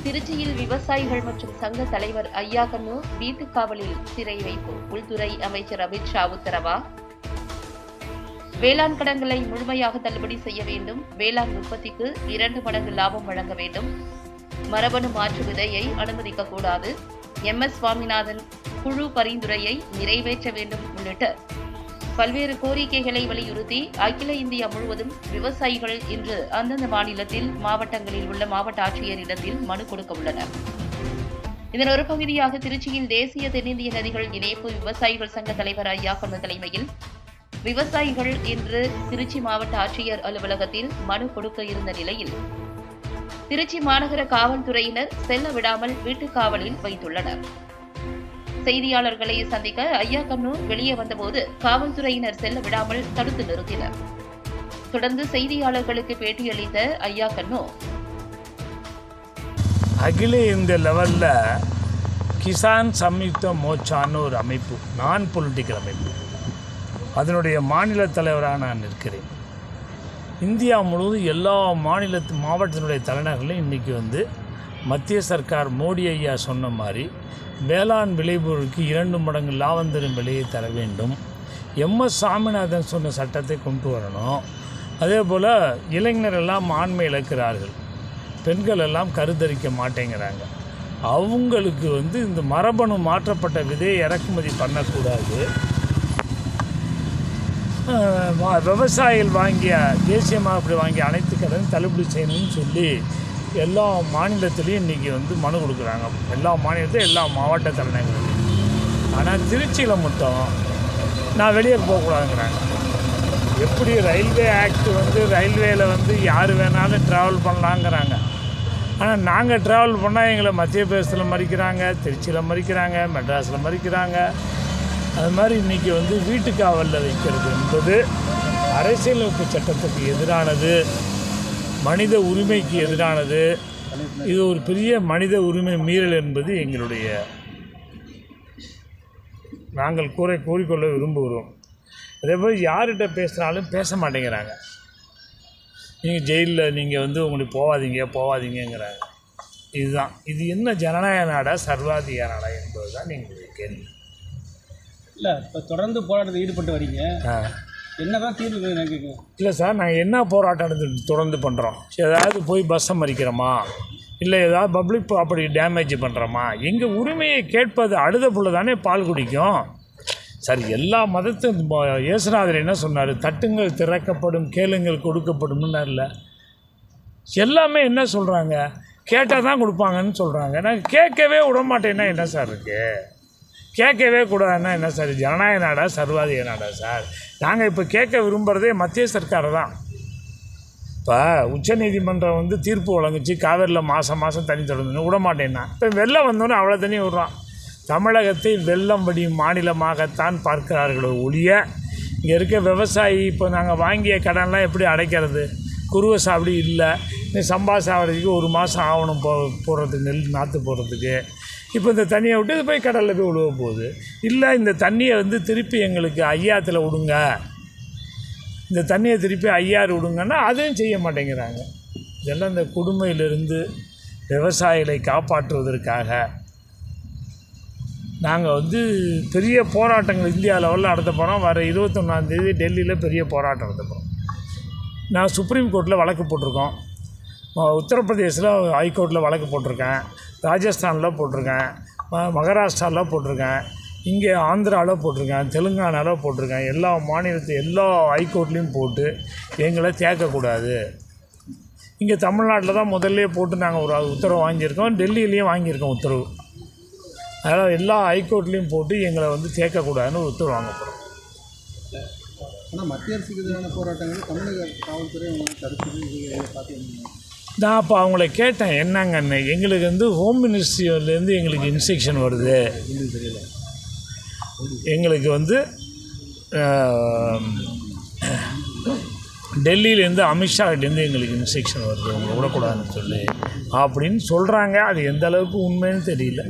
திருச்சியில் விவசாயிகள் மற்றும் சங்க தலைவர் ஐயா கண்ணு வீட்டு காவலில் சிறை வைப்பு. உள்துறை அமைச்சர் அமித்ஷா உத்தரவா? வேளாண் கடன்களை முழுமையாக தள்ளுபடி செய்ய வேண்டும். வேளாண் உற்பத்திக்கு 2 மடங்கு லாபம் வழங்க வேண்டும். மரபணு மாற்று விதையை அனுமதிக்கக்கூடாது. MS சுவாமிநாதன் குழு பரிந்துரையை நிறைவேற்ற வேண்டும் உள்ளிட்ட பல்வேறு கோரிக்கைகளை வலியுறுத்தி அகில இந்தியா முழுவதும் விவசாயிகள் இன்று அந்தந்த மாநிலத்தில் மாவட்டங்களில் உள்ள மாவட்ட ஆட்சியரிடத்தில் மனு கொடுக்க உள்ளனர். இதன் ஒரு பகுதியாக திருச்சியில் தேசிய தென்னிந்திய நதிகள் இணைப்பு விவசாயிகள் சங்க தலைவர் ஐயா கண்ணு தலைமையில் விவசாயிகள் இன்று திருச்சி மாவட்ட ஆட்சியர் அலுவலகத்தில் மனு கொடுக்க இருந்த நிலையில் திருச்சி மாநகர காவல்துறையினர் செல்ல விடாமல் வீட்டுக் காவலில் வைத்துள்ளனர். செய்தியாளர்களை சந்திக்க ஐயா கண்ணு வெளியே வந்தபோது காவல்துறையினர் செல்ல விடாமல் தடுத்து நிறுத்தினர். தொடர்ந்து செய்தியாளர்களுக்கு பேட்டியளித்த ஐயா கண்ணு, அகில இந்த லெவலில் கிசான் சம்யுக்த மோர்ச்சான்னு ஒரு அமைப்பு, நான் பொலிட்டிக்கல் அமைப்பு, அதனுடைய மாநில தலைவராக நான் இருக்கிறேன். இந்தியா முழுவதும் எல்லா மாவட்டத்தினுடைய தலைநகரிலும் இன்றைக்கி மத்திய சர்க்கார் மோடி ஐயா சொன்ன மாதிரி வேளாண் விளைபொருளுக்கு 2 மடங்கு லாபம் தரும் விலையை தர வேண்டும். MS சுவாமிநாதன் சொன்ன சட்டத்தை கொண்டு வரணும். அதே போல் இளைஞரெல்லாம் ஆண்மை இழக்கிறார்கள், பெண்கள் எல்லாம் கருத்தரிக்க மாட்டேங்கிறாங்க. அவங்களுக்கு இந்த மரபணு மாற்றப்பட்ட விதையை இறக்குமதி பண்ணக்கூடாது. விவசாயிகள் வாங்கிய தேசியமாக அப்படி வாங்கிய அனைத்து கடனும் தள்ளுபடி செய்யணும்னு சொல்லி எல்லா மாநிலத்திலையும் இன்றைக்கி மனு கொடுக்குறாங்க. எல்லா மாநிலத்திலும் எல்லா மாவட்ட தலைநகரிலும். ஆனால் திருச்சியில் மட்டும் நான் வெளியே போகக்கூடாதுங்கிறாங்க. எப்படி ரயில்வே ஆக்ட் ரயில்வேயில் யார் வேணாலும் ட்ராவல் பண்ணலாங்கிறாங்க. ஆனால் நாங்கள் ட்ராவல் பண்ணால் எங்களை மத்திய பிரதேசத்தில் மறிக்கிறாங்க, திருச்சியில் மறிக்கிறாங்க, மெட்ராஸில் மறிக்கிறாங்க. அது மாதிரி இன்றைக்கி வீட்டு காவலில் வைக்கிறது என்பது அரசியலமைப்பு சட்டத்துக்கு எதிரானது, மனித உரிமைக்கு எதிரானது. இது ஒரு பெரிய மனித உரிமை மீறல் என்பது எங்களுடைய நாங்கள் கூறிக்கொள்ள விரும்புகிறோம். அதேபோல் யார்கிட்ட பேசுனாலும் பேச மாட்டேங்கிறாங்க. நீங்கள் ஜெயிலில் நீங்கள் உங்களுக்கு போகாதீங்கிறாங்க. இதுதான் இது என்ன ஜனநாயக நாடா சர்வாதிகார நாடா என்பது தான் எங்களுடைய கேள்வி. இல்லை, இப்போ தொடர்ந்து போராட்டத்தில் ஈடுபட்டு வரீங்க, என்ன தான் தீர்வு கேட்குங்க? இல்லை சார், நாங்கள் என்ன போராட்டம் தொடர்ந்து பண்ணுறோம்? ஏதாவது போய் பஸ்ஸை மறிக்கிறோமா, இல்லை ஏதாவது பப்ளிக் ப்ராப்பர்ட்டி டேமேஜ் பண்ணுறோமா? எங்கள் உரிமையை கேட்பது அழுத புள்ள தானே பால் குடிக்கும். சார், எல்லா மதத்தும் இயேசுநாதர் என்ன சொன்னார்? தட்டுங்கள் திறக்கப்படும், கேளுங்கள் கொடுக்கப்படும்னு இல்லை. எல்லாமே என்ன சொல்கிறாங்க? கேட்டால் தான் கொடுப்பாங்கன்னு சொல்கிறாங்க. நாங்கள் கேட்கவே விட மாட்டேன்னா என்ன சார் இருக்குது? கேட்கவே கூடாதுன்னா என்ன சார்? ஜனநாயக நாடா சர்வாதிகார நாடா சார்? நாங்கள் இப்போ கேட்க விரும்புகிறதே மத்திய சர்க்காரை தான். இப்போ உச்சநீதிமன்றம் தீர்ப்பு வழங்குச்சு, காவேரியில் மாதம் தண்ணி தொடர்ந்து விட மாட்டேன்னா. இப்போ வெள்ளம் வந்தோன்னே அவ்வளோ தண்ணி விடுறான். தமிழகத்தை வெள்ளம் வடியும் மாநிலமாகத்தான் பார்க்கிறார்களோ ஒழிய இங்கே இருக்க விவசாயி இப்போ நாங்கள் வாங்கிய கடன்லாம் எப்படி அடைக்கிறது? குருவை சாவடி இல்லை, இந்த சம்பா சாவடிக்கு 1 மாதம் ஆகணும் போடுறதுக்கு, நெல் நாற்று போடுறதுக்கு. இப்போ இந்த தண்ணியை விட்டு இது போய் கடலில் போய் விழுவ போகுது. இல்லை, இந்த தண்ணியை திருப்பி எங்களுக்கு ஐயாத்தில் விடுங்க, இந்த தண்ணியை திருப்பி ஐயாறு விடுங்கன்னா அதையும் செய்ய மாட்டேங்கிறாங்க. இதெல்லாம் இந்த கொடுமையிலிருந்து விவசாயிகளை காப்பாற்றுவதற்காக நாங்கள் பெரிய போராட்டங்கள் இந்தியா லெவலில் நடத்த போகிறோம். வர 21ஆம் தேதி டெல்லியில் பெரிய போராட்டம் நடத்த போகிறோம். நான் சுப்ரீம் கோர்ட்டில் வழக்கு போட்டிருக்கோம், உத்தரப்பிரதேசில் ஹைகோர்ட்டில் வழக்கு போட்டிருக்கேன், ராஜஸ்தானில் போட்டிருக்கேன், மகாராஷ்டிராவில் போட்டிருக்கேன், இங்கே ஆந்திராவில் போட்டிருக்கேன், தெலுங்கானாவில் போட்டிருக்கேன். எல்லா எல்லா ஹைகோர்ட்லேயும் போட்டு எங்களை தேக்கக்கூடாது. இங்கே தமிழ்நாட்டில் தான் முதல்ல போட்டு நாங்கள் ஒரு உத்தரவு வாங்கியிருக்கோம், டெல்லியிலையும் வாங்கியிருக்கோம் உத்தரவு. அதனால் எல்லா ஹைகோர்ட்லேயும் போட்டு எங்களை தேக்கக்கூடாதுன்னு ஒரு உத்தரவு வாங்க போகிறோம். ஆனால் மத்திய அரசுக்கு எதிரான போராட்டங்கள் தமிழக காவல்துறை பார்த்தீங்கன்னா நான் அப்போ அவங்கள கேட்டேன், என்னங்கன்னு. எங்களுக்கு ஹோம் மினிஸ்ட்ரியிலேருந்து எங்களுக்கு இன்ஸ்ட்ரக்ஷன் வருது, எங்களுக்கு டெல்லியிலேருந்து அமித்ஷாகிட்டேருந்து எங்களுக்கு இன்ஸ்ட்ரக்ஷன் வருது, உங்களை விடக்கூடாதுன்னு சொல்லி அப்படின்னு சொல்கிறாங்க. அது எந்த அளவுக்கு உண்மைன்னு தெரியல.